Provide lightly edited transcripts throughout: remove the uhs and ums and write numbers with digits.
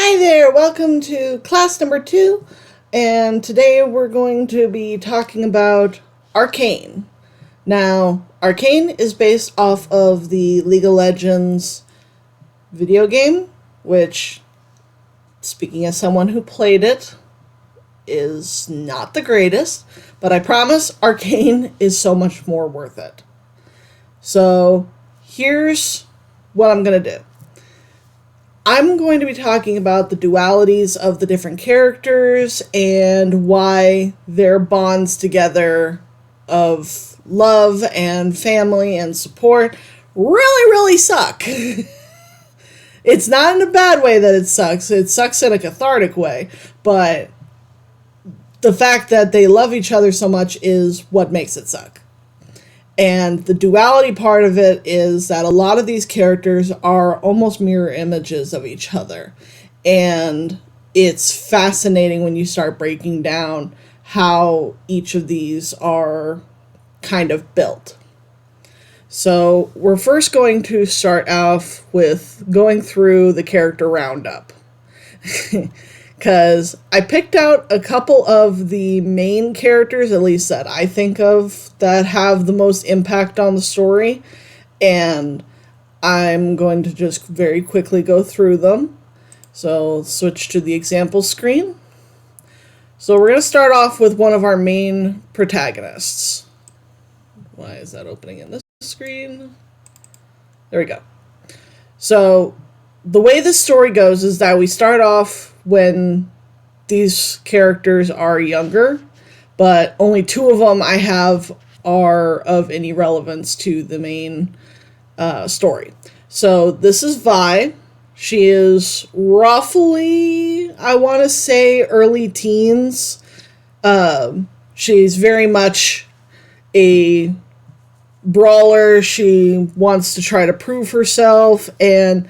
Hi there, welcome to class number 2, and today we're going to be talking about Arcane. Now, Arcane is based off of the League of Legends video game, which, speaking as someone who played it, is not the greatest, but I promise Arcane is so much more worth it. So, here's what I'm going to do. I'm going to be talking about the dualities of the different characters and why their bonds together of love and family and support really suck. It's not in a bad way that it sucks in a cathartic way, but the fact that they love each other so much is what makes it suck. And the duality part of it is that a lot of these characters are almost mirror images of each other. And it's fascinating when you start breaking down how each of these are kind of built. So we're first going to start off with going through the character roundup. Because I picked out a couple of the main characters, at least that I think of, that have the most impact on the story. And I'm going to just very quickly go through them. So switch to the example screen. So we're going to start off with one of our main protagonists. Why is that opening in this screen? There we go. So the way this story goes is that we start off when these characters are younger, but only 2 of them I have are of any relevance to the main story. So this is Vi. She is roughly, I want to say, early teens. She's very much a brawler. She wants to try to prove herself, and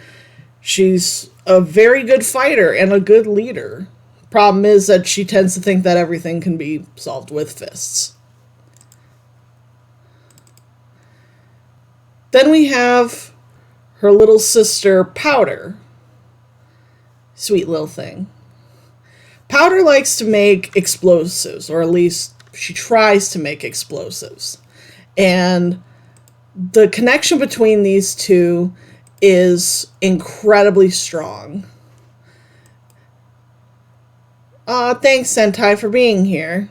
she's a very good fighter and a good leader. Problem is that she tends to think that everything can be solved with fists. Then we have her little sister, Powder. Sweet little thing. Powder likes to make explosives, or at least she tries to make explosives. And the connection between these two is incredibly strong. Thanks, Sentai, for being here.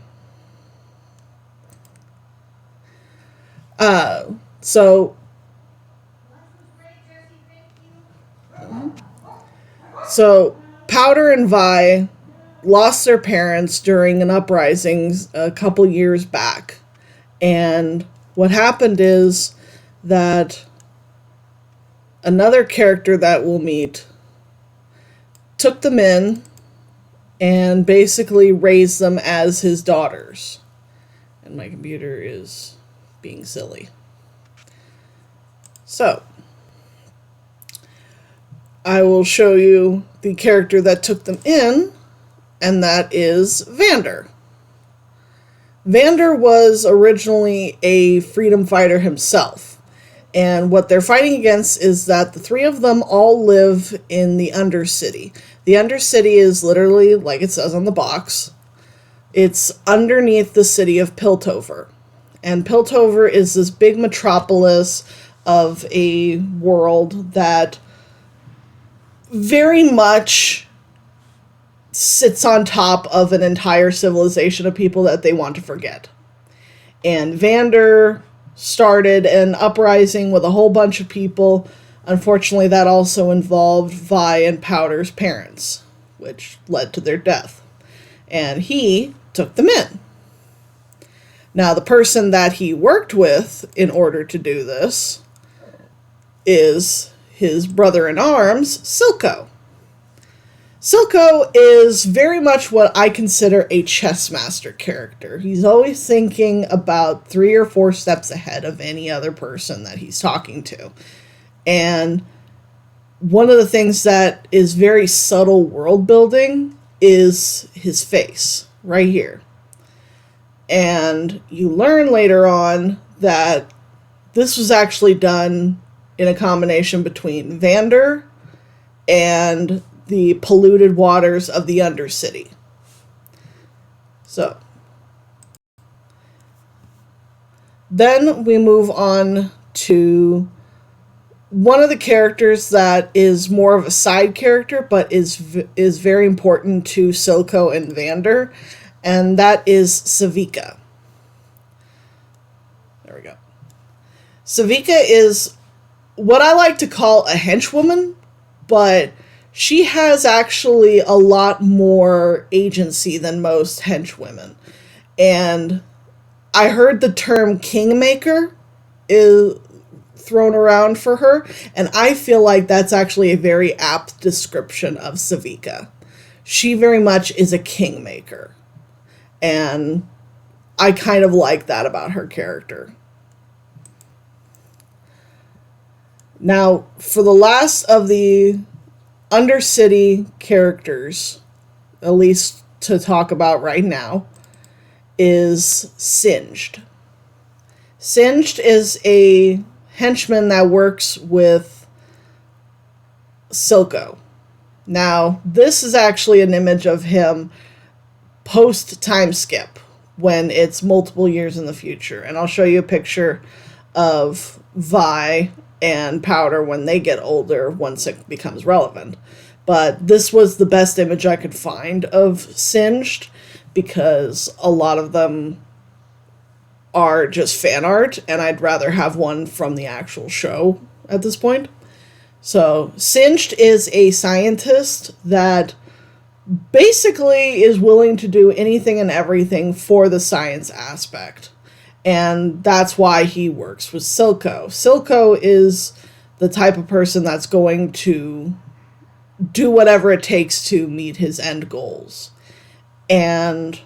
So Powder and Vi lost their parents during an uprising a couple years back. And what happened is that another character that we'll meet took them in and basically raised them as his daughters. And my computer is being silly. So, I will show you the character that took them in, and that is Vander. Vander was originally a freedom fighter himself. And what they're fighting against is that the 3 of them all live in the Undercity. The Undercity is literally, like it says on the box, it's underneath the city of Piltover. And Piltover is this big metropolis of a world that very much sits on top of an entire civilization of people that they want to forget. And Vander started an uprising with a whole bunch of people. Unfortunately, that also involved Vi and Powder's parents, which led to their death. And he took them in. Now, the person that he worked with in order to do this is his brother-in-arms, Silco. Silco is very much what I consider a chess master character. He's always thinking about 3 or 4 steps ahead of any other person that he's talking to. And one of the things that is very subtle world building is his face, right here. And you learn later on that this was actually done in a combination between Vander and the polluted waters of the Undercity. So then we move on to one of the characters that is more of a side character, but is very important to Silco and Vander, and that is Savika. There we go. Savika is what I like to call a henchwoman, but she has actually a lot more agency than most henchwomen. And I heard the term kingmaker is thrown around for her, and I feel like that's actually a very apt description of Savika. She very much is a kingmaker, and I kind of like that about her character. Now, for the last of the Undercity characters, at least to talk about right now, is Singed. Singed is a henchman that works with Silco. Now, this is actually an image of him post-time skip, when it's multiple years in the future. And I'll show you a picture of Vi and Powder when they get older, once it becomes relevant. But this was the best image I could find of Singed, because a lot of them are just fan art, and I'd rather have one from the actual show at this point. So, Singed is a scientist that basically is willing to do anything and everything for the science aspect. And that's why he works with Silco. Silco is the type of person that's going to do whatever it takes to meet his end goals. And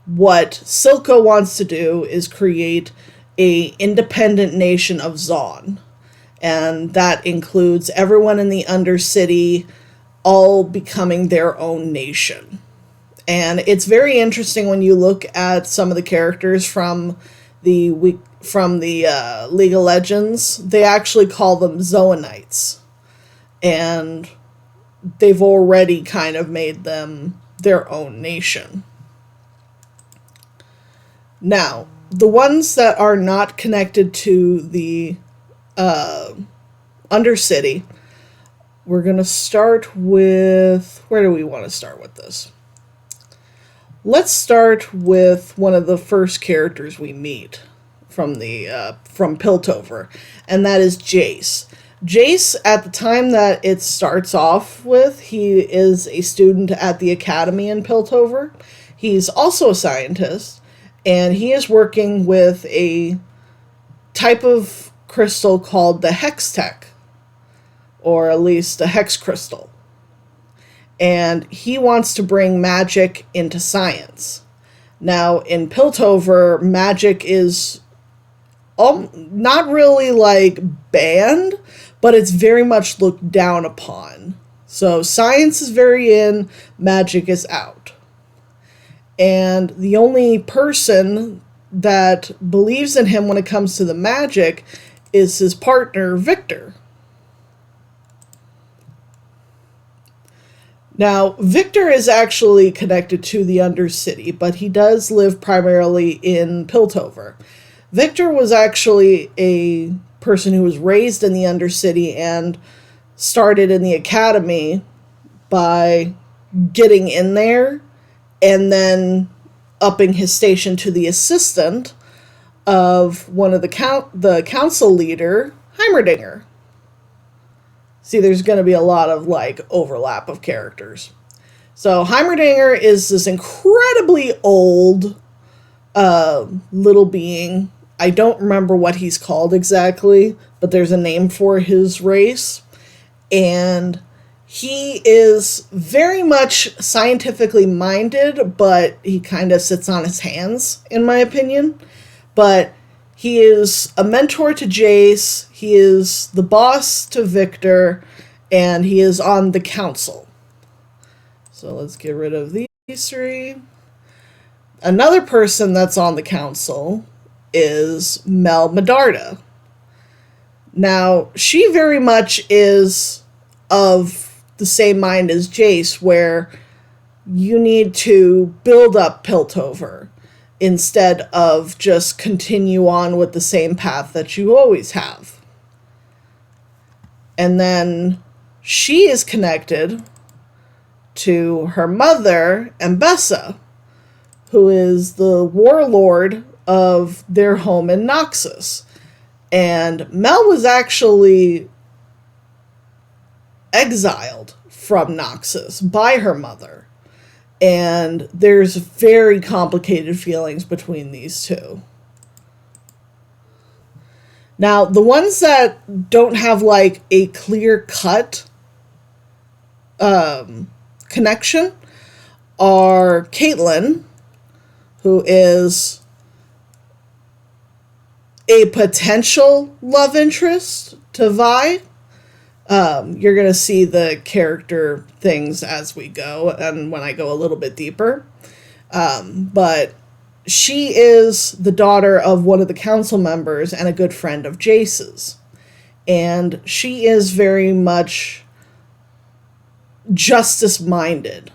what Silco wants to do is create a independent nation of Zaun. And that includes everyone in the Undercity all becoming their own nation. And it's very interesting when you look at some of the characters from the League of Legends. They actually call them Zoanites. And they've already kind of made them their own nation. Now, the ones that are not connected to the Undercity, we're going to start with... Where do we want to start with this? Let's start with one of the first characters we meet from Piltover, and that is Jace. Jace, at the time that it starts off with, he is a student at the academy in Piltover. He's also a scientist, and he is working with a type of crystal called the Hextech, or at least a hex crystal. And he wants to bring magic into science. Now, in Piltover, magic is not really like banned, but it's very much looked down upon. So science is very in, magic is out. And the only person that believes in him when it comes to the magic is his partner, Victor. Now, Victor is actually connected to the Undercity, but he does live primarily in Piltover. Victor was actually a person who was raised in the Undercity and started in the academy by getting in there and then upping his station to the assistant of one of the council leader, Heimerdinger. See, there's going to be a lot of, overlap of characters. So, Heimerdinger is this incredibly old little being. I don't remember what he's called exactly, but there's a name for his race. And he is very much scientifically minded, but he kind of sits on his hands, in my opinion. But he is a mentor to Jace, he is the boss to Victor, and he is on the council. So let's get rid of these three. Another person that's on the council is Mel Medarda. Now, she very much is of the same mind as Jace, where you need to build up Piltover instead of just continue on with the same path that you always have. And then she is connected to her mother, Ambessa, who is the warlord of their home in Noxus. And Mel was actually exiled from Noxus by her mother. And there's very complicated feelings between these two. Now, the ones that don't have like a clear-cut connection are Caitlin, who is a potential love interest to Vi. You're going to see the character things as we go and when I go a little bit deeper. But she is the daughter of one of the council members and a good friend of Jace's. And she is very much justice-minded.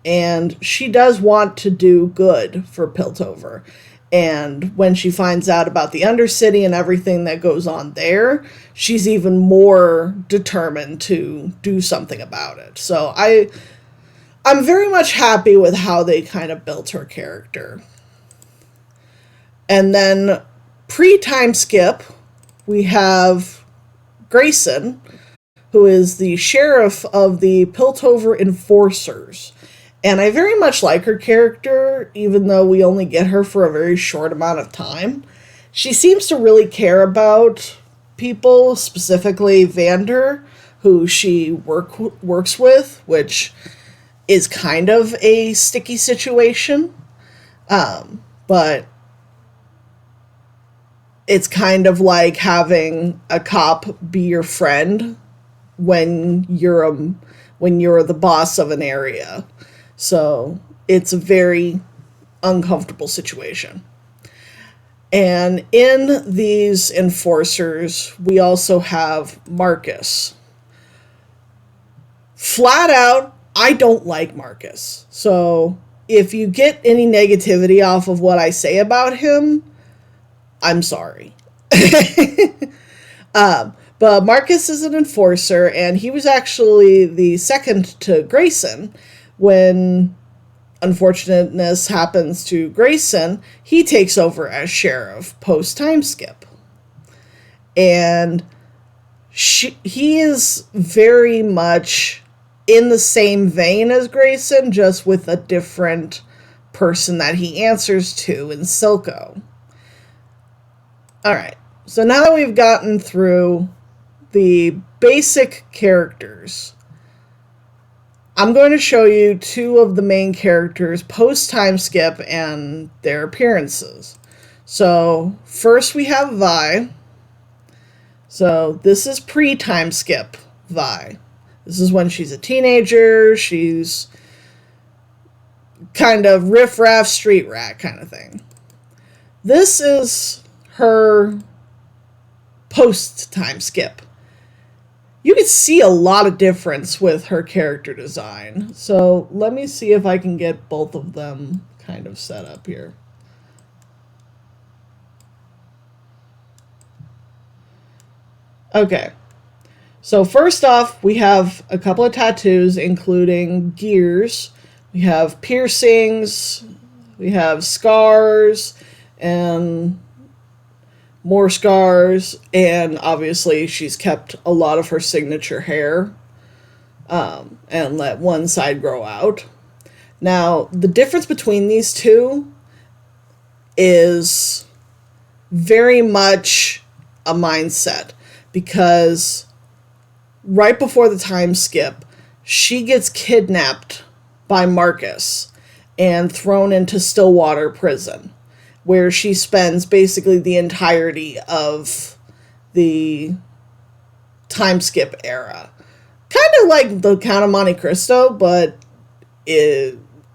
And she does want to do good for Piltover. And when she finds out about the Undercity and everything that goes on there, she's even more determined to do something about it. So I'm very much happy with how they kind of built her character. And then pre-time skip, we have Grayson, who is the sheriff of the Piltover Enforcers. And I very much like her character, even though we only get her for a very short amount of time. She seems to really care about people, specifically Vander, who she works with, which is kind of a sticky situation. But it's kind of like having a cop be your friend when you're the boss of an area. So it's a very uncomfortable situation. And in these enforcers, we also have Marcus. Flat out, I don't like Marcus. So if you get any negativity off of what I say about him, I'm sorry. But Marcus is an enforcer, and he was actually the second to Grayson. When unfortunateness happens to Grayson, he takes over as sheriff post-time skip. And he is very much in the same vein as Grayson, just with a different person that he answers to in Silco. Alright, so now that we've gotten through the basic characters, I'm going to show you two of the main characters post-time skip and their appearances. So first we have Vi. So this is pre-time skip Vi. This is when she's a teenager. She's kind of riff-raff, street rat kind of thing. This is her post-time skip. You can see a lot of difference with her character design. So let me see if I can get both of them kind of set up here. Okay. So first off, we have a couple of tattoos, including gears. We have piercings. We have scars and more scars, and obviously she's kept a lot of her signature hair and let one side grow out. Now, the difference between these two is very much a mindset, because right before the time skip, she gets kidnapped by Marcus and thrown into Stillwater Prison, where she spends basically the entirety of the time skip era. Kind of like the Count of Monte Cristo, but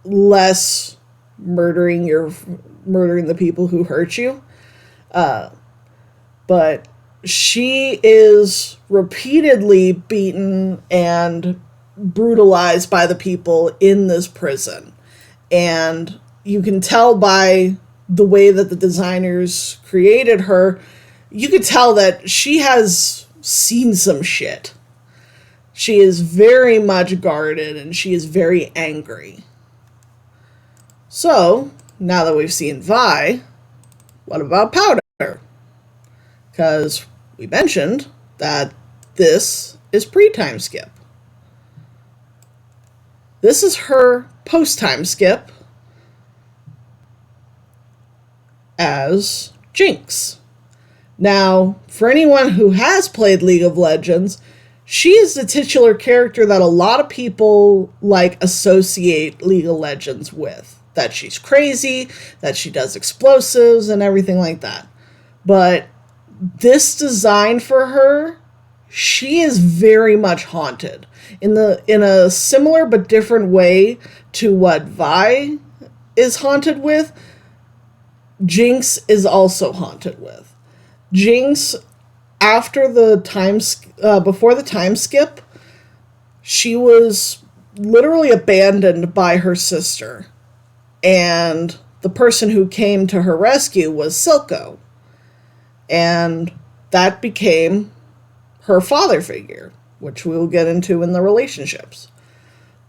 less murdering the people who hurt you. But she is repeatedly beaten and brutalized by the people in this prison. And you can tell by the way that the designers created her, you could tell that she has seen some shit. She is very much guarded and she is very angry. So, now that we've seen Vi, what about Powder? Because we mentioned that this is pre-time skip. This is her post-time skip as Jinx. Now, for anyone who has played League of Legends, she is the titular character that a lot of people associate League of Legends with. That she's crazy, that she does explosives and everything like that. But this design for her, she is very much haunted in a similar but different way to what Vi is haunted with. Jinx is also haunted with. Jinx, after the before the time skip, she was literally abandoned by her sister, and the person who came to her rescue was Silco, and that became her father figure, which we will get into in the relationships.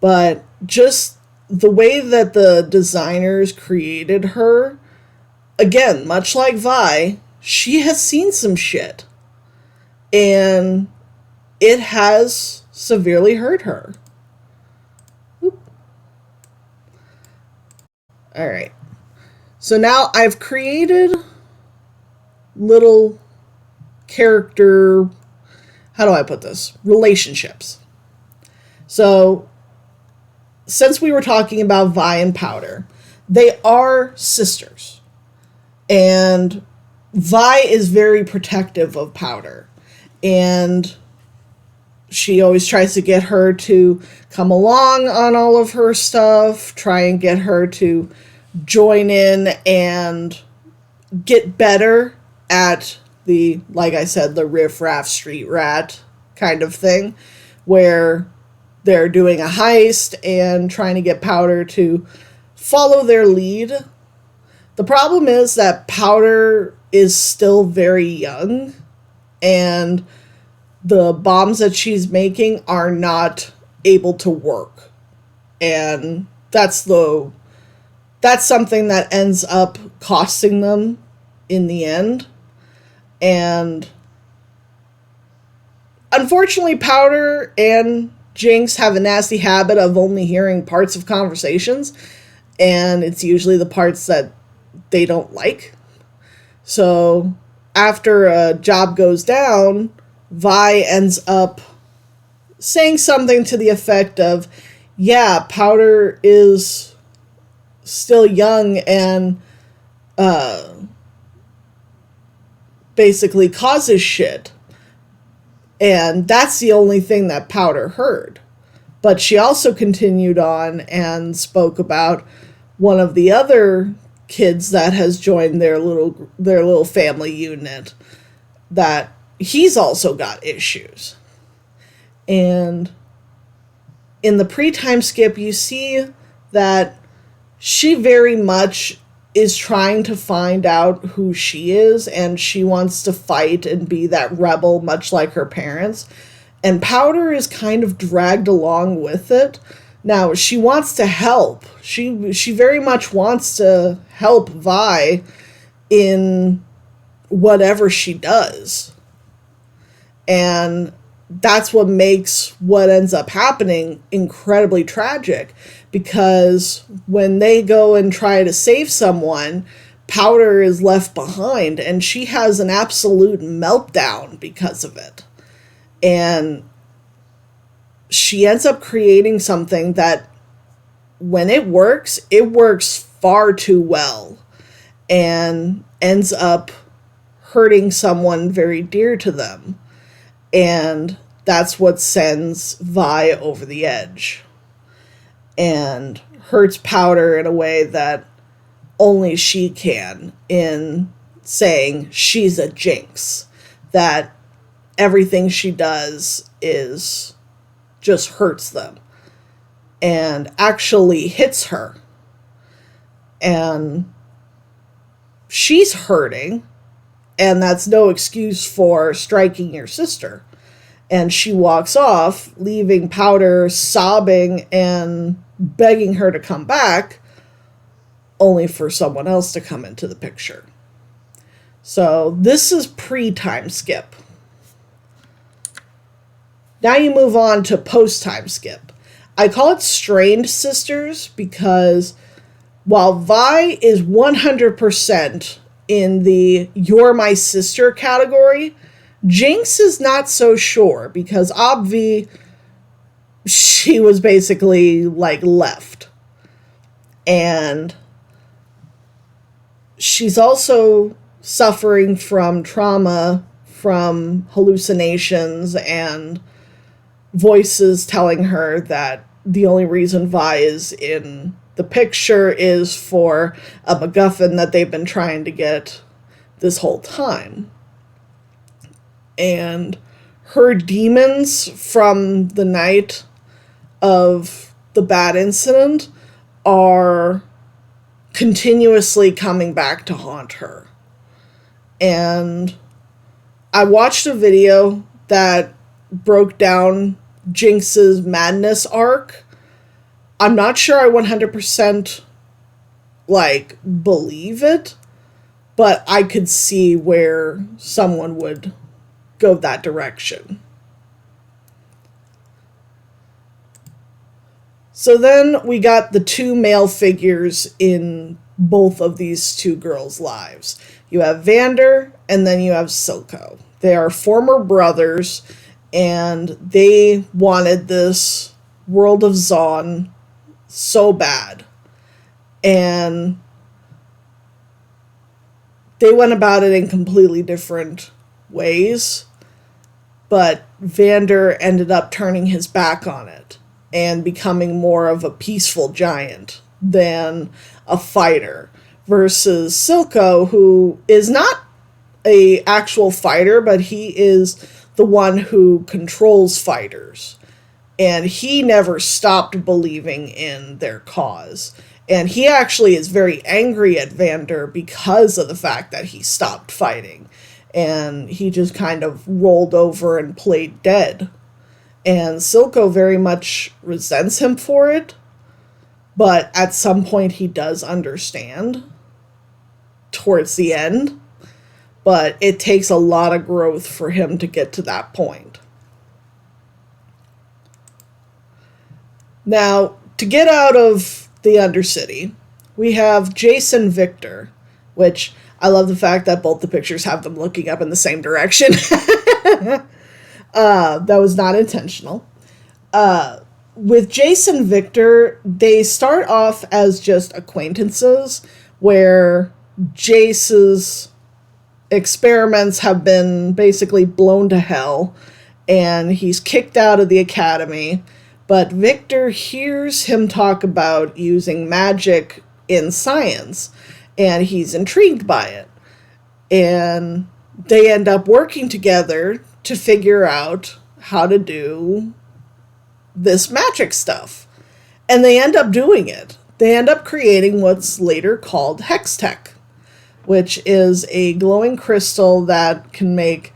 But just the way that the designers created her, again, much like Vi, she has seen some shit. And it has severely hurt her. Alright. So now I've created little character, how do I put this? Relationships. So, since we were talking about Vi and Powder, they are sisters. And Vi is very protective of Powder. And she always tries to get her to come along on all of her stuff, try and get her to join in and get better at the, like I said, the riff-raff street rat kind of thing, where they're doing a heist and trying to get Powder to follow their lead. The problem is that Powder is still very young, and the bombs that she's making are not able to work. And that's something that ends up costing them in the end. And unfortunately, Powder and Jinx have a nasty habit of only hearing parts of conversations, and it's usually the parts that they don't like. So after a job goes down, Vi ends up saying something to the effect of, yeah, Powder is still young and basically causes shit. And that's the only thing that Powder heard. But she also continued on and spoke about one of the other kids that has joined their little family unit, that he's also got issues. And in the pre-time skip, you see that she very much is trying to find out who she is, and she wants to fight and be that rebel, much like her parents. And Powder is kind of dragged along with it. Now, she wants to help. She very much wants to help Vi in whatever she does. And that's what makes what ends up happening incredibly tragic, because when they go and try to save someone, Powder is left behind, and she has an absolute meltdown because of it. And she ends up creating something that, when it works far too well, and ends up hurting someone very dear to them. And that's what sends Vi over the edge and hurts Powder in a way that only she can, in saying she's a jinx, that everything she does is just hurts them and actually hits her. And she's hurting, and that's no excuse for striking your sister. And she walks off, leaving Powder sobbing and begging her to come back, only for someone else to come into the picture. So this is pre-time skip. Now you move on to post-time skip. I call it strained sisters because while Vi is 100% in the you're my sister category, Jinx is not so sure because Obvi, she was basically like left. And she's also suffering from trauma, from hallucinations and voices telling her that the only reason Vi is in the picture is for a MacGuffin that they've been trying to get this whole time. And her demons from the night of the bad incident are continuously coming back to haunt her. And I watched a video that broke down Jinx's madness arc. I'm not sure I 100% believe it, but I could see where someone would go that direction. So then we got the two male figures in both of these two girls' lives. You have Vander and then you have Silco. They are former brothers and they wanted this world of Zaun so bad. And they went about it in completely different ways. But Vander ended up turning his back on it and becoming more of a peaceful giant than a fighter. Versus Silco, who is not a actual fighter, but he is the one who controls fighters. And he never stopped believing in their cause. And he actually is very angry at Vander because of the fact that he stopped fighting. And he just kind of rolled over and played dead. And Silco very much resents him for it. But at some point he does understand towards the end. But it takes a lot of growth for him to get to that point. Now, to get out of the Undercity, we have Jason Victor, which I love the fact that both the pictures have them looking up in the same direction. That was not intentional. With Jason Victor, they start off as just acquaintances, where Jace's experiments have been basically blown to hell, and he's kicked out of the academy. But Victor hears him talk about using magic in science, and he's intrigued by it. And they end up working together to figure out how to do this magic stuff. And they end up doing it. They end up creating what's later called Hextech, which is a glowing crystal that can make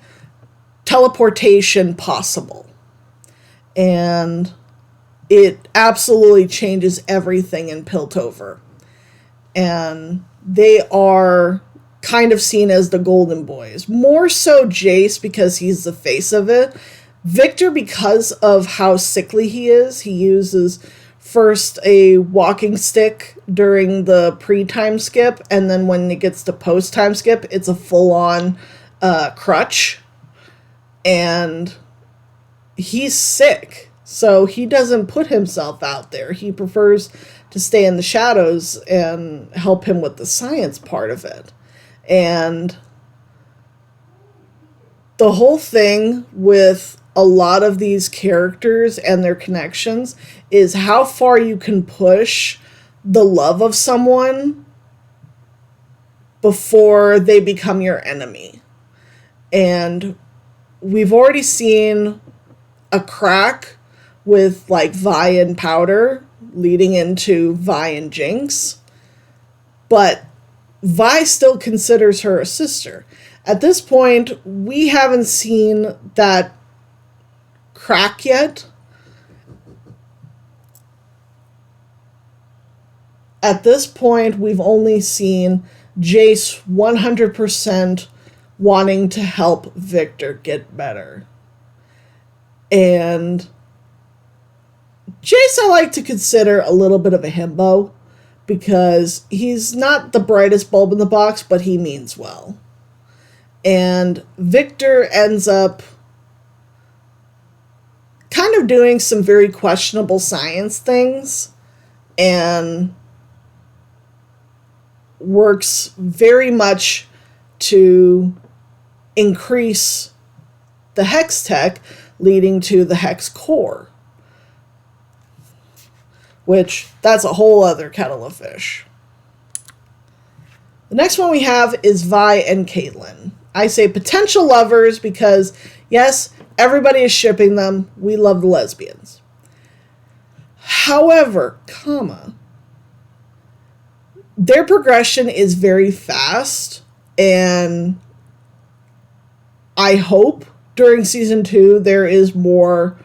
teleportation possible. And it absolutely changes everything in Piltover. And they are kind of seen as the Golden Boys. More so Jace because he's the face of it. Victor, because of how sickly he is, he uses first a walking stick during the pre-time skip, and then when it gets to post-time skip, it's a full-on crutch. And he's sick, so he doesn't put himself out there. He prefers to stay in the shadows and help him with the science part of it. And the whole thing with a lot of these characters and their connections is how far you can push the love of someone before they become your enemy. And we've already seen a crack with like Vi and Powder leading into Vi and Jinx. But Vi still considers her a sister. At this point, we haven't seen that crack yet. At this point, we've only seen Jace 100% wanting to help Victor get better. And Jace I like to consider a little bit of a himbo, because he's not the brightest bulb in the box, but he means well. And Victor ends up kind of doing some very questionable science things and works very much to increase the hex tech, leading to the hex core, which that's a whole other kettle of fish. The next one we have is Vi and Caitlyn. I say potential lovers because, yes, everybody is shipping them. We love the lesbians. However, their progression is very fast, and I hope during season 2 there is more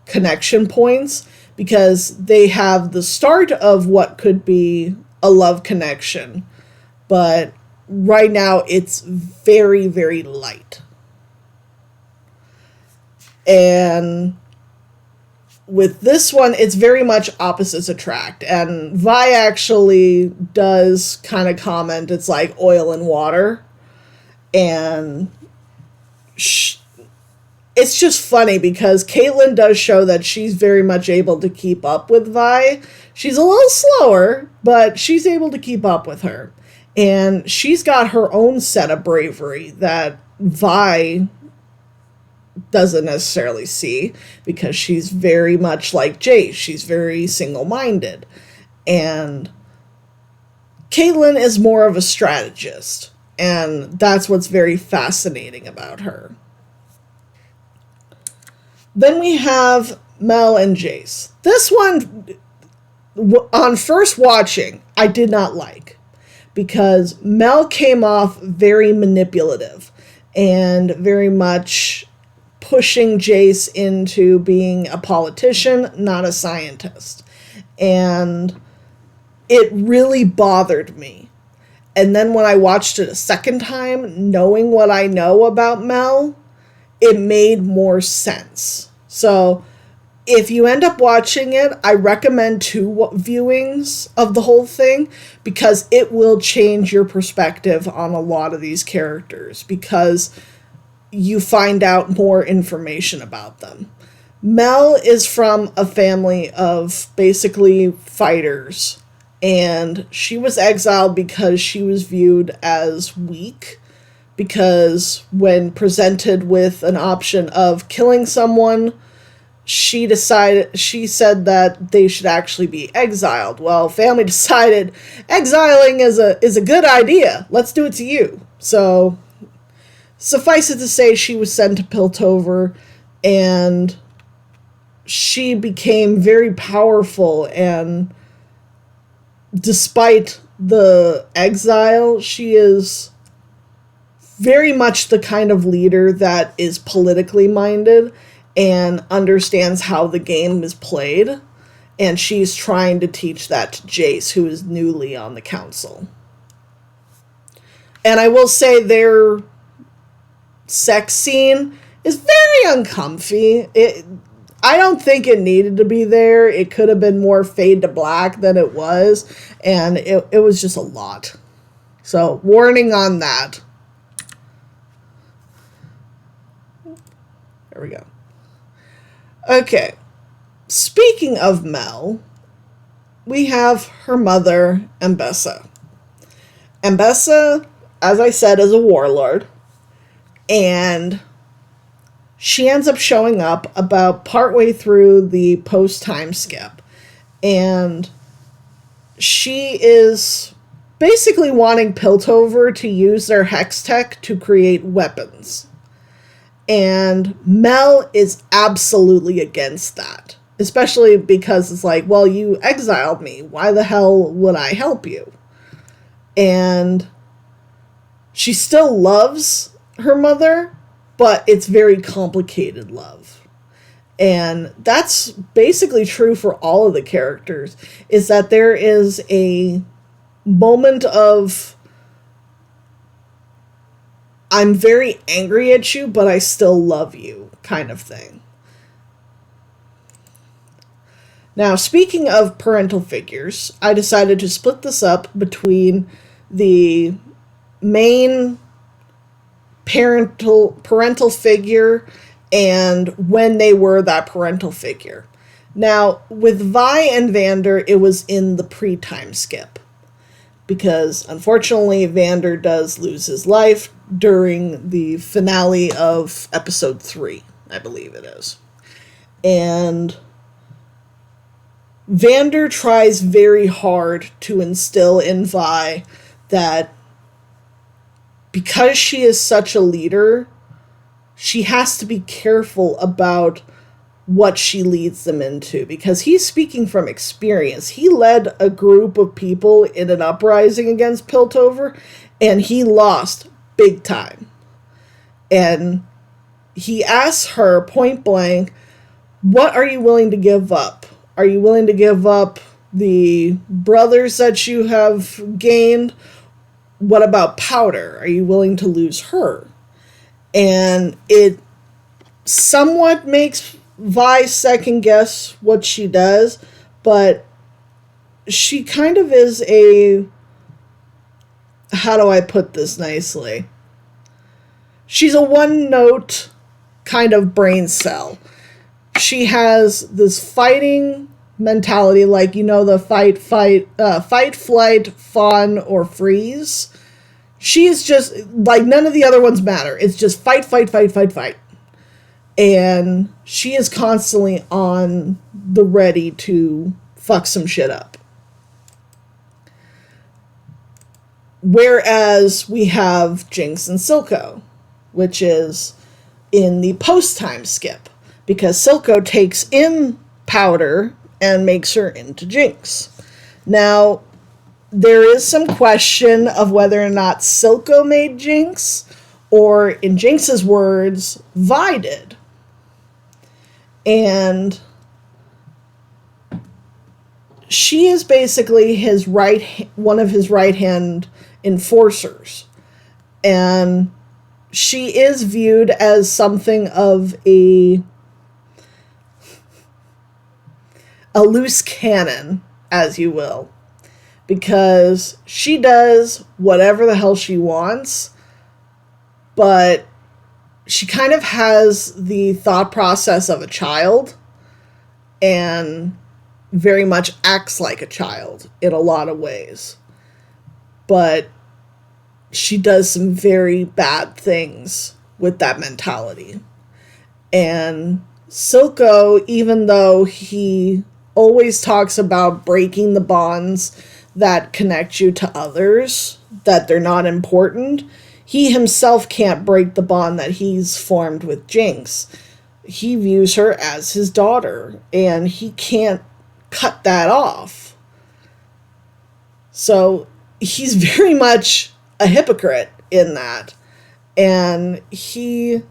connection points, because they have the start of what could be a love connection, but right now it's very, very light. And with this one, it's very much opposites attract. And Vi actually does kind of comment it's like oil and water. And it's just funny because Caitlyn does show that she's very much able to keep up with Vi. She's a little slower, but she's able to keep up with her. And she's got her own set of bravery that Vi doesn't necessarily see, because she's very much like Jace. She's very single-minded. And Caitlyn is more of a strategist. And that's what's very fascinating about her. Then we have Mel and Jace. This one, on first watching, I did not like, because Mel came off very manipulative and very much pushing Jace into being a politician, not a scientist. And it really bothered me. And then when I watched it a second time, knowing what I know about Mel, it made more sense. So if you end up watching it, I recommend 2 viewings of the whole thing, because it will change your perspective on a lot of these characters, because you find out more information about them. Mel is from a family of basically fighters, and she was exiled because she was viewed as weak, because when presented with an option of killing someone, she said that they should actually be exiled. Well, family decided exiling is a good idea. Let's do it to you. So suffice it to say, she was sent to Piltover, and she became very powerful, and despite the exile, she is very much the kind of leader that is politically minded and understands how the game is played, and she's trying to teach that to Jace, who is newly on the council. And I will say their sex scene is very uncomfy. I don't think it needed to be there. It could have been more fade to black than it was, and it was just a lot. So, warning on that. There we go. Okay. Speaking of Mel, we have her mother, Ambessa. Ambessa, as I said, is a warlord, and she ends up showing up about partway through the post-time skip, and she is basically wanting Piltover to use their hex tech to create weapons. And Mel is absolutely against that. Especially because it's like, well, you exiled me. Why the hell would I help you? And she still loves her mother, but it's very complicated love. And that's basically true for all of the characters, is that there is a moment of, I'm very angry at you, but I still love you kind of thing. Now, speaking of parental figures, I decided to split this up between the main parental figure and when they were that parental figure. Now, with Vi and Vander, it was in the pre-time skip. Because, unfortunately, Vander does lose his life during the finale of episode 3, I believe it is. And Vander tries very hard to instill in Vi that because she is such a leader, she has to be careful about what she leads them into, because he's speaking from experience. He led a group of people in an uprising against Piltover, and he lost big time. And he asks her point blank, what are you willing to give up? Are you willing to give up the brothers that you have gained? What about Powder? Are you willing to lose her? And it somewhat makes Vi second guess what she does, but she kind of is a, how do I put this nicely? She's a one-note kind of brain cell. She has this fighting mentality, like, you know, the fight, flight, fawn, or freeze. She's just, like, none of the other ones matter. It's just fight. And she is constantly on the ready to fuck some shit up. Whereas we have Jinx and Silco, which is in the post-time skip, because Silco takes in Powder and makes her into Jinx. Now, there is some question of whether or not Silco made Jinx, or in Jinx's words, Vi did. And she is basically one of his right-hand enforcers. And she is viewed as something of a loose cannon, as you will. Because she does whatever the hell she wants, but she kind of has the thought process of a child and very much acts like a child in a lot of ways. But she does some very bad things with that mentality. And Silco, even though he always talks about breaking the bonds that connect you to others, that they're not important, he himself can't break the bond that he's formed with Jinx. He views her as his daughter, and he can't cut that off. So he's very much a hypocrite in that. And he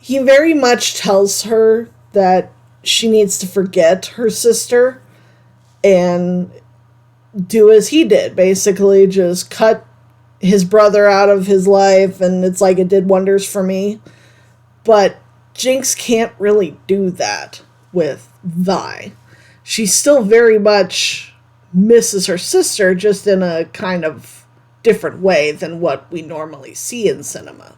very much tells her that she needs to forget her sister and do as he did. Basically, just cut his brother out of his life, and it's like it did wonders for me. But Jinx can't really do that with Vi. She still very much misses her sister, just in a kind of different way than what we normally see in cinema.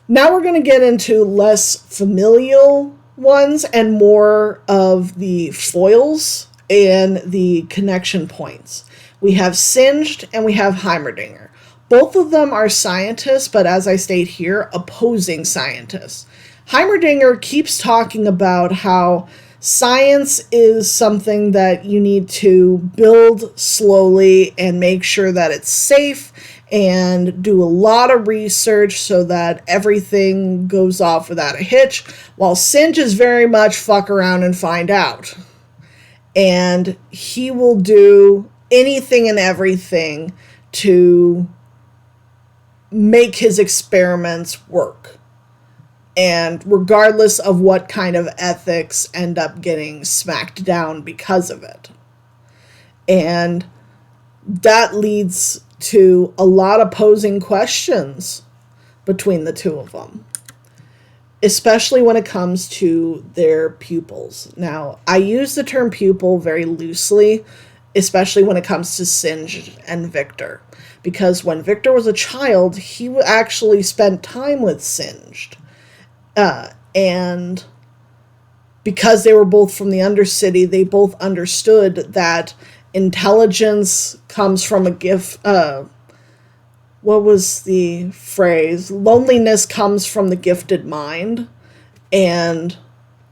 Now we're going to get into less familial ones and more of the foils and the connection points. We have Singed and we have Heimerdinger. Both of them are scientists, but as I state here, opposing scientists. Heimerdinger keeps talking about how Science is something that you need to build slowly and make sure that it's safe and do a lot of research so that everything goes off without a hitch, while Singe is very much fuck around and find out. And he will do anything and everything to make his experiments work. And regardless of what kind of ethics end up getting smacked down because of it. And that leads to a lot of posing questions between the two of them, especially when it comes to their pupils. Now, I use the term pupil very loosely, especially when it comes to Singe and Victor, because when Victor was a child, he actually spent time with Singed. And because they were both from the Undercity, they both understood that intelligence comes from a gift. What was the phrase? Loneliness comes from the gifted mind. And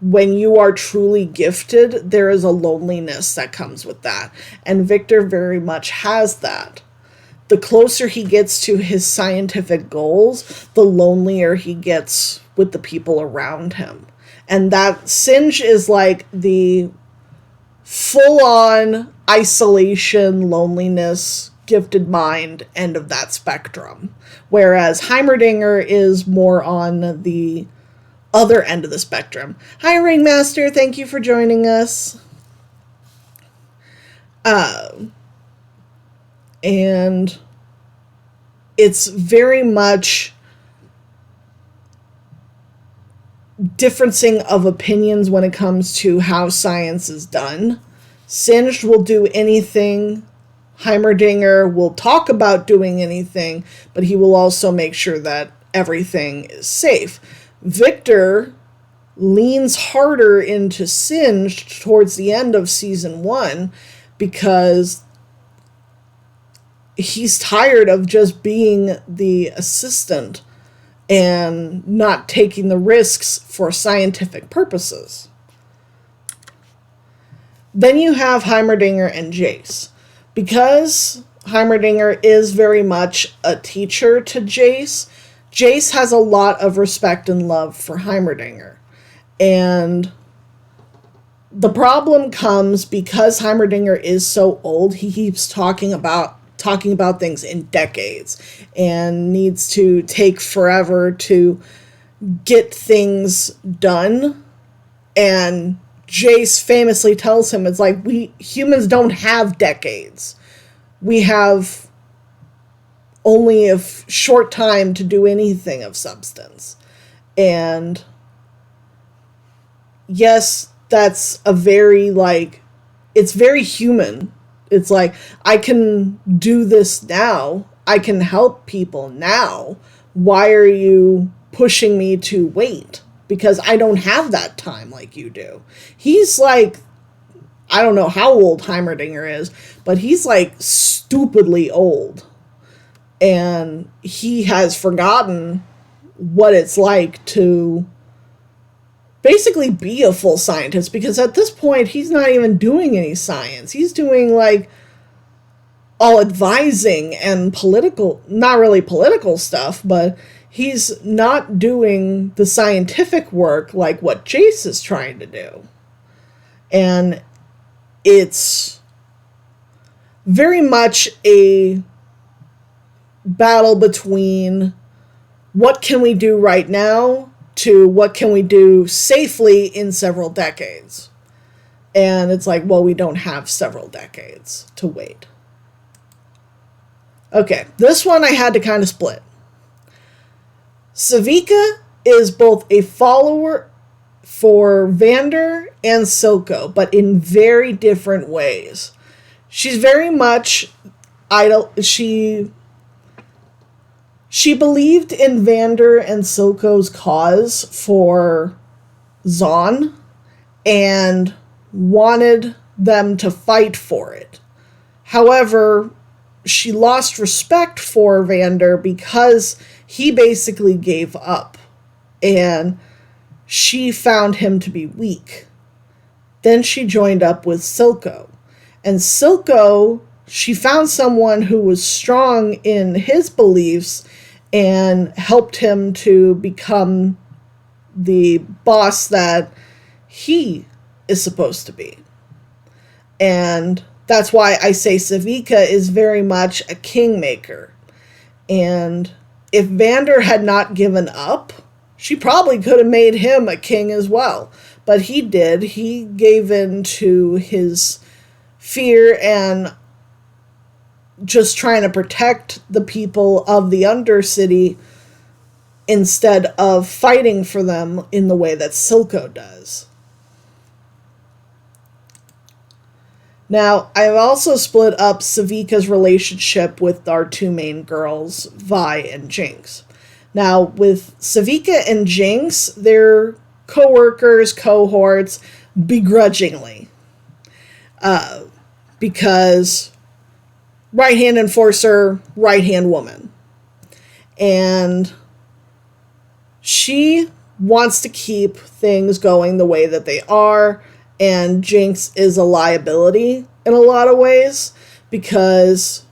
when you are truly gifted, there is a loneliness that comes with that. And Victor very much has that. The closer he gets to his scientific goals, the lonelier he gets with the people around him. And that Singe is like the full-on isolation, loneliness, gifted mind end of that spectrum. Whereas Heimerdinger is more on the other end of the spectrum. Hi, Ringmaster. Thank you for joining us. And it's very much differencing of opinions when it comes to how science is done. Singed will do anything. Heimerdinger will talk about doing anything, but he will also make sure that everything is safe. Victor leans harder into Singed towards the end of season 1 because he's tired of just being the assistant and not taking the risks for scientific purposes. Then you have Heimerdinger and Jace. Because Heimerdinger is very much a teacher to Jace, Jace has a lot of respect and love for Heimerdinger. And the problem comes because Heimerdinger is so old, he keeps talking about things in decades and needs to take forever to get things done. And Jace famously tells him, it's like, we humans don't have decades. We have only a short time to do anything of substance. And yes, that's a very, it's very human. It's like, I can do this now. I can help people now. Why are you pushing me to wait? Because I don't have that time like you do. He's like, I don't know how old Heimerdinger is, but he's like stupidly old. And he has forgotten what it's like to basically be a full scientist, because at this point he's not even doing any science. He's doing all advising and political, not really political stuff, but he's not doing the scientific work like what Jace is trying to do. And it's very much a battle between what can we do right now to what can we do safely in several decades. And it's like, well, we don't have several decades to wait. Okay, this one I had to kind of split. Savika is both a follower for Vander and Silco, but in very different ways. She's very much idol. She believed in Vander and Silco's cause for Zon and wanted them to fight for it. However, she lost respect for Vander because he basically gave up, and she found him to be weak. then she joined up with Silco. And Silco, she found someone who was strong in his beliefs and helped him to become the boss that he is supposed to be. And that's why I say Savika is very much a kingmaker. And if Vander had not given up, she probably could have made him a king as well. But he did. He gave in to his fear and just trying to protect the people of the Undercity instead of fighting for them in the way that Silco does. Now, I've also split up Savika's relationship with our two main girls, Vi and Jinx. Now, with Savika and Jinx, they're co-workers, cohorts, begrudgingly. Because right-hand enforcer, right-hand woman. And she wants to keep things going the way that they are, and Jinx is a liability in a lot of ways because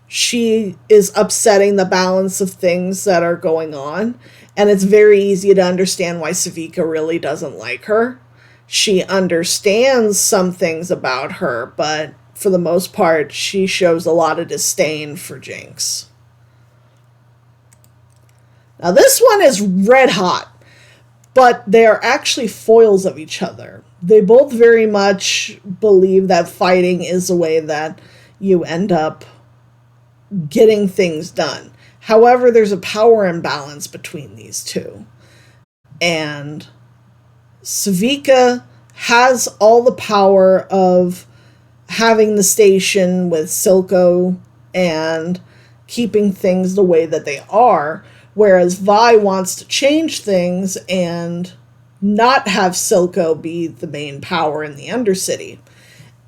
she is upsetting the balance of things that are going on, and it's very easy to understand why Savika really doesn't like her. She understands some things about her, but for the most part, she shows a lot of disdain for Jinx. Now this one is red hot, but they are actually foils of each other. They both very much believe that fighting is the way that you end up getting things done. However, there's a power imbalance between these two. And Savika has all the power of having the station with Silco and keeping things the way that they are, whereas Vi wants to change things and not have Silco be the main power in the Undercity.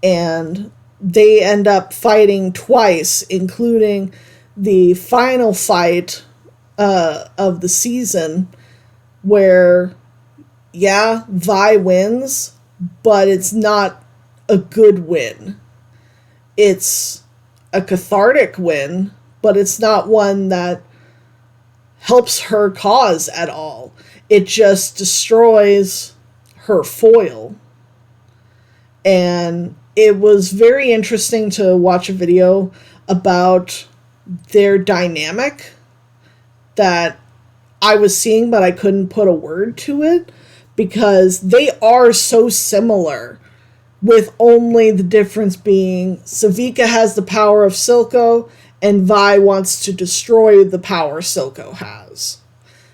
And they end up fighting twice, including the final fight of the season, where, yeah, Vi wins, but it's not a good win. It's a cathartic win, but it's not one that helps her cause at all. It just destroys her foil. And it was very interesting to watch a video about their dynamic that I was seeing, but I couldn't put a word to it because they are so similar, with only the difference being Savika has the power of Silco and Vi wants to destroy the power Silco has.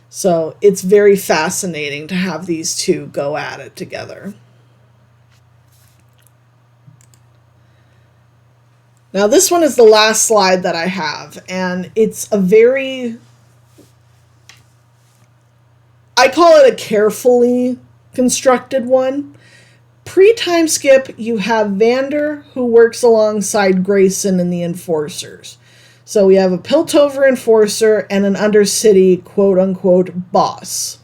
So it's very fascinating to have these two go at it together. Now this one is the last slide that I have, and it's a very, I call it a carefully constructed one. Pre-time skip, you have Vander, who works alongside Grayson and the Enforcers. So we have a Piltover Enforcer and an Undercity quote-unquote boss.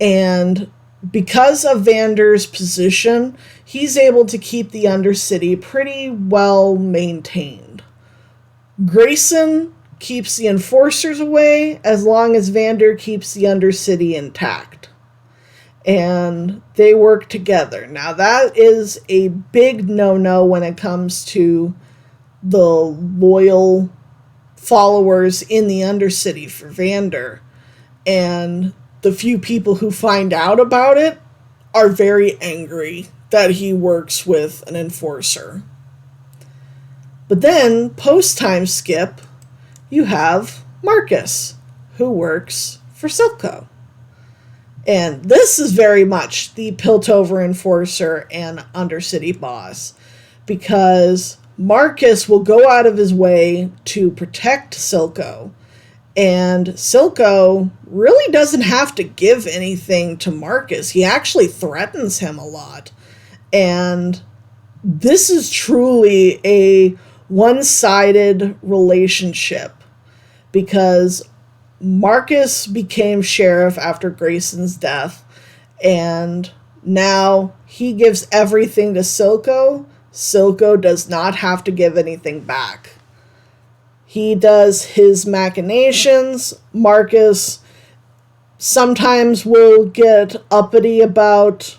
And because of Vander's position, he's able to keep the Undercity pretty well maintained. Grayson keeps the Enforcers away as long as Vander keeps the Undercity intact. And they work together. Now that is a big no-no when it comes to the loyal followers in the Undercity for Vander. And the few people who find out about it are very angry that he works with an enforcer. But then, post-time skip, you have Marcus, who works for Silco. And this is very much the Piltover Enforcer and Undercity boss, because Marcus will go out of his way to protect Silco, and Silco really doesn't have to give anything to Marcus. He actually threatens him a lot. And this is truly a one-sided relationship, because Marcus became sheriff after Grayson's death, and now he gives everything to Silco. Silco does not have to give anything back. He does his machinations. Marcus sometimes will get uppity about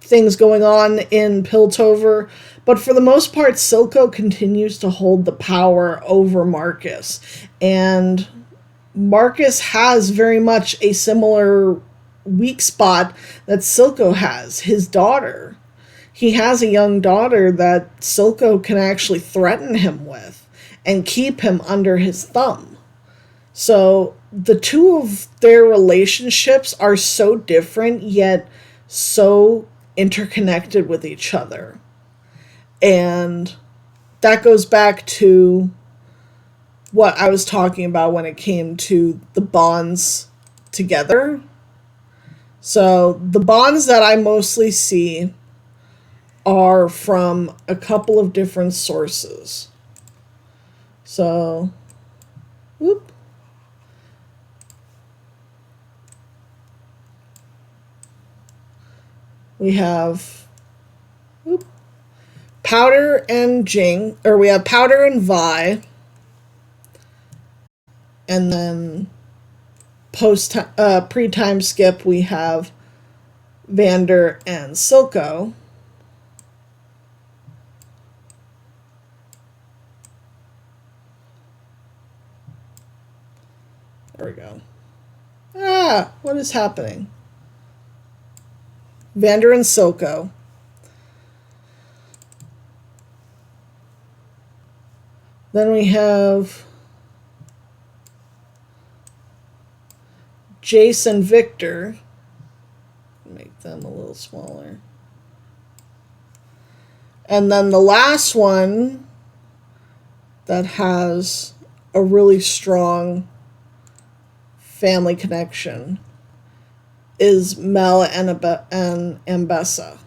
things going on in Piltover, but for the most part, Silco continues to hold the power over Marcus. And Marcus has very much a similar weak spot that Silco has, his daughter. He has a young daughter that Silco can actually threaten him with and keep him under his thumb. So the two of their relationships are so different, yet so interconnected with each other. And that goes back to what I was talking about when it came to the bonds together. So the bonds that I mostly see are from a couple of different sources. So, whoop. We have Powder and Jing, or we have Powder and Vi, and then pre-time skip we have Vander and Silco. There we go. What is happening? Vander and Silco. Then we have Jace and Victor. Make them a little smaller. And then the last one that has a really strong family connection is Mel and Ambessa.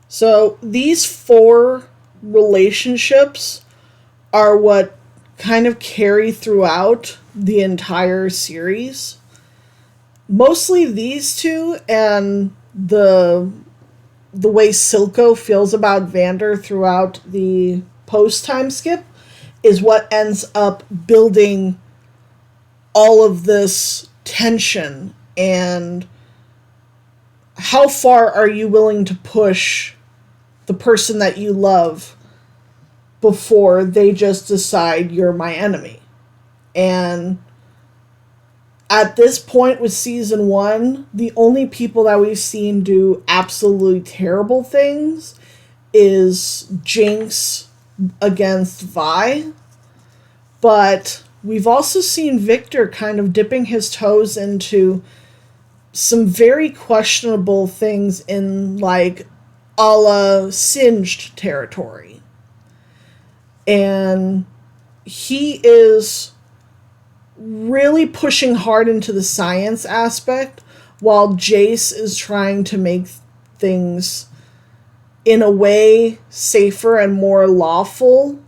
So these four relationships are what kind of carry throughout the entire series. Mostly these two and the way Silco feels about Vander throughout the post-time skip is what ends up building all of this tension and how far are you willing to push the person that you love before they just decide you're my enemy. And at this point with season 1, the only people that we've seen do absolutely terrible things is Jinx against Vi. But we've also seen Victor kind of dipping his toes into some very questionable things in like a la Singed territory. And he is really pushing hard into the science aspect while Jace is trying to make things in a way safer and more lawful,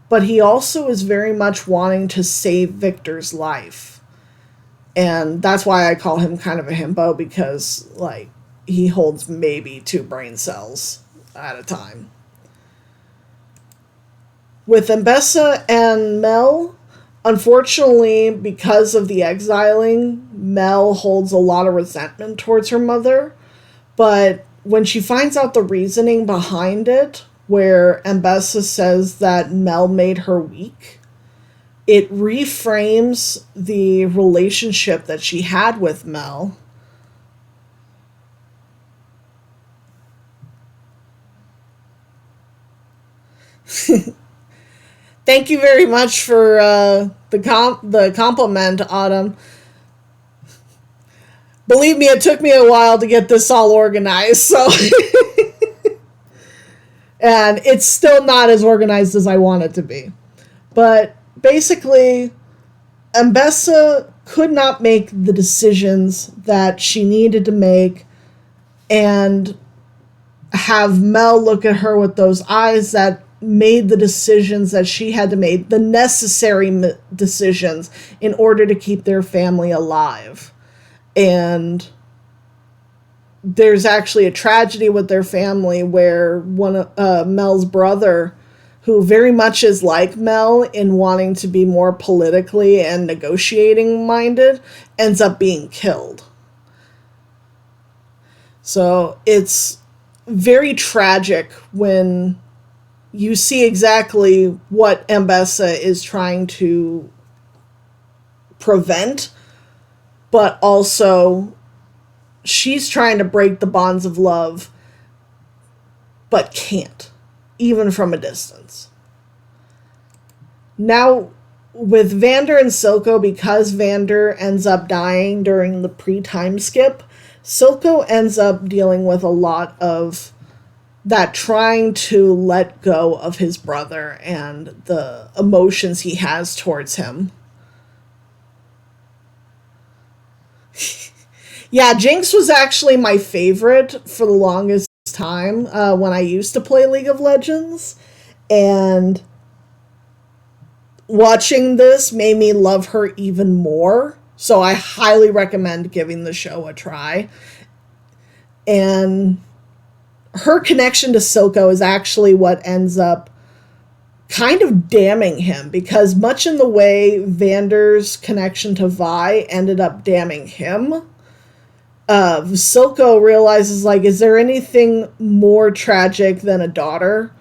but he also is very much wanting to save Victor's life. And that's why I call him kind of a himbo, because like he holds maybe 2 brain cells at a time. With Ambessa and Mel, unfortunately, because of the exiling, Mel holds a lot of resentment towards her mother. But when she finds out the reasoning behind it, where Ambessa says that Mel made her weak, it reframes the relationship that she had with Mel. Thank you very much for the compliment, Autumn. Believe me, it took me a while to get this all organized, so and it's still not as organized as I want it to be. But basically, Ambessa could not make the decisions that she needed to make and have Mel look at her with those eyes that made the decisions that she had to make, the necessary decisions in order to keep their family alive. And there's actually a tragedy with their family where one of Mel's brother, who very much is like Mel in wanting to be more politically and negotiating minded, ends up being killed. So it's very tragic when you see exactly what Mbessa is trying to prevent, but also she's trying to break the bonds of love, but can't, even from a distance. Now, with Vander and Silco, because Vander ends up dying during the pre-time skip, Silco ends up dealing with a lot of that, trying to let go of his brother and the emotions he has towards him. Yeah, Jinx was actually my favorite for the longest time when I used to play League of Legends. And watching this made me love her even more. So I highly recommend giving the show a try. And her connection to Silco is actually what ends up kind of damning him, because much in the way Vander's connection to Vi ended up damning him, Silco realizes, like, is there anything more tragic than a daughter?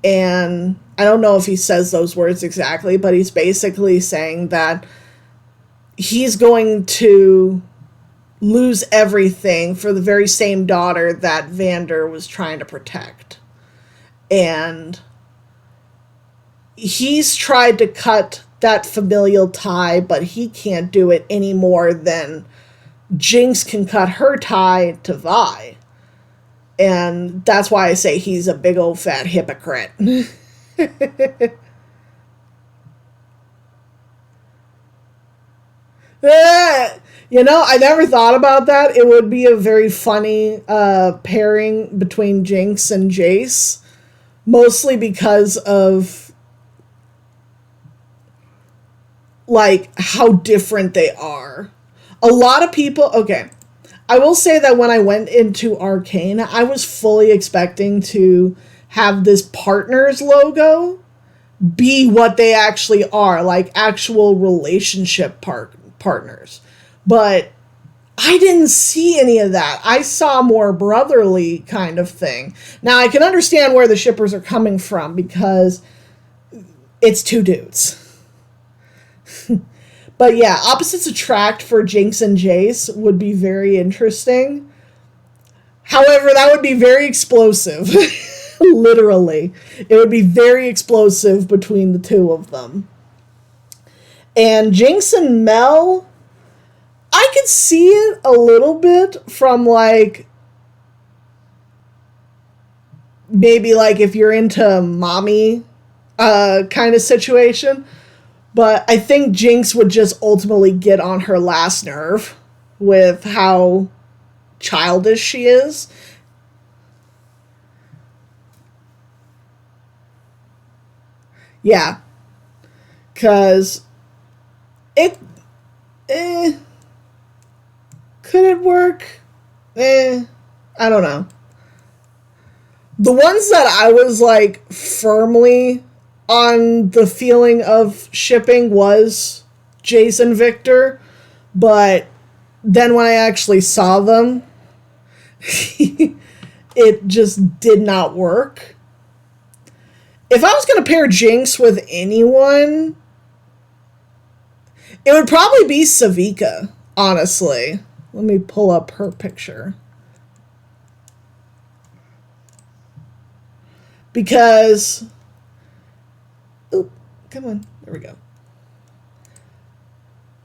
And I don't know if he says those words exactly, but he's basically saying that he's going to lose everything for the very same daughter that Vander was trying to protect. And he's tried to cut that familial tie, but he can't do it any more than Jinx can cut her tie to Vi. And that's why I say he's a big old fat hypocrite. You know, I never thought about that. It would be a very funny pairing between Jinx and Jace. Mostly because of, like, how different they are. A lot of people... Okay, I will say that when I went into Arcane, I was fully expecting to have this partners logo be what they actually are, like actual relationship partners. But I didn't see any of that. I saw more brotherly kind of thing. Now, I can understand where the shippers are coming from, because it's two dudes. But yeah, opposites attract for Jinx and Jace would be very interesting. However, that would be very explosive. Literally. It would be very explosive between the two of them. And Jinx and Mel, I could see it a little bit from, like, maybe, like, if you're into mommy kind of situation. But I think Jinx would just ultimately get on her last nerve with how childish she is. Yeah. Because it... could it work? I don't know. The ones that I was, like, firmly on the feeling of shipping was Jace and Victor, but then when I actually saw them, it just did not work. If I was going to pair Jinx with anyone, it would probably be Savika, honestly. Let me pull up her picture. Because... Oop, come on. There we go.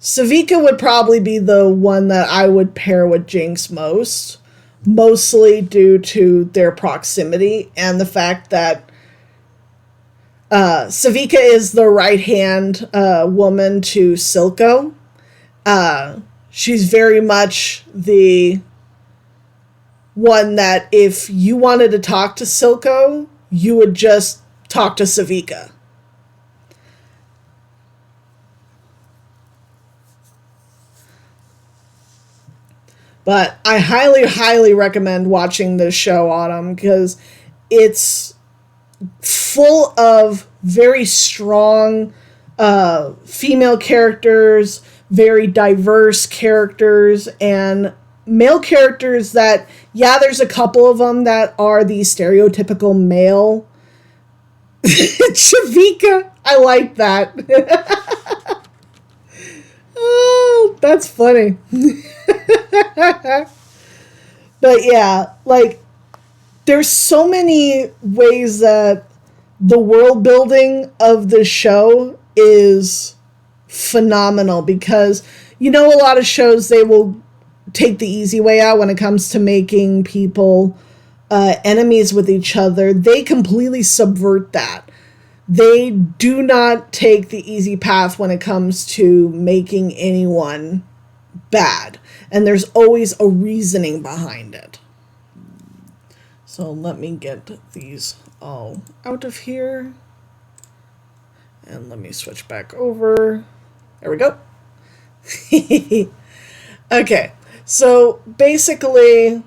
Savika would probably be the one that I would pair with Jinx most. Mostly due to their proximity and the fact that Savika is the right-hand woman to Silco. She's very much the one that if you wanted to talk to Silco, you would just talk to Savika. But I highly, highly recommend watching this show, Autumn, because it's full of very strong female characters, very diverse characters, and male characters that, yeah, there's a couple of them that are the stereotypical male. Shavika, I like that. Oh, that's funny. But yeah, like, there's so many ways that the world building of the show is phenomenal, because a lot of shows, they will take the easy way out when it comes to making people enemies with each other. They completely subvert that. They do not take the easy path when it comes to making anyone bad. And there's always a reasoning behind it. So let me get these all out of here. And let me switch back over. There we go. Okay, so basically,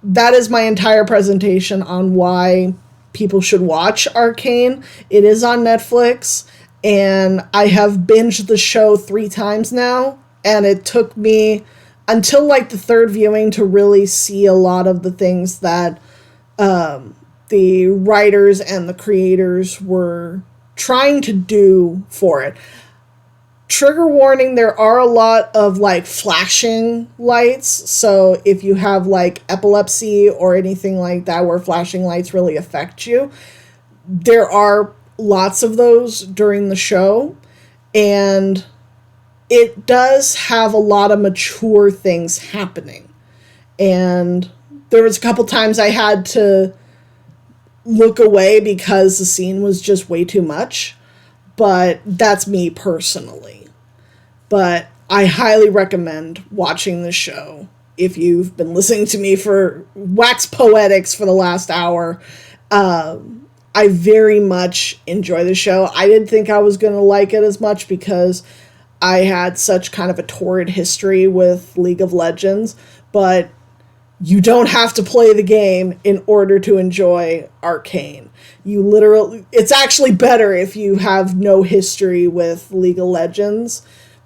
that is my entire presentation on why people should watch Arcane. It is on Netflix, and I have binged the show 3 times now, and it took me until like the third viewing to really see a lot of the things that the writers and the creators were trying to do for it. Trigger warning, there are a lot of like flashing lights, so if you have like epilepsy or anything like that where flashing lights really affect you, there are lots of those during the show, and it does have a lot of mature things happening. And there was a couple times I had to look away because the scene was just way too much, but that's me personally. But I highly recommend watching the show if you've been listening to me for wax poetics for the last hour. I very much enjoy the show. I didn't think I was going to like it as much because I had such kind of a torrid history with League of Legends, but you don't have to play the game in order to enjoy Arcane. It's actually better if you have no history with League of Legends,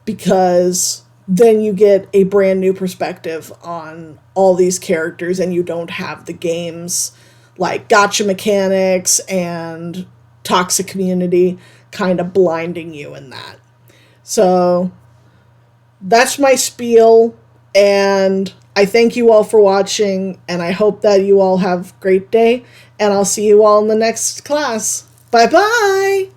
because then you get a brand new perspective on all these characters, and you don't have the game's like gotcha mechanics and toxic community kind of blinding you in that. So that's my spiel, and I thank you all for watching, and I hope that you all have a great day, and I'll see you all in the next class. Bye-bye!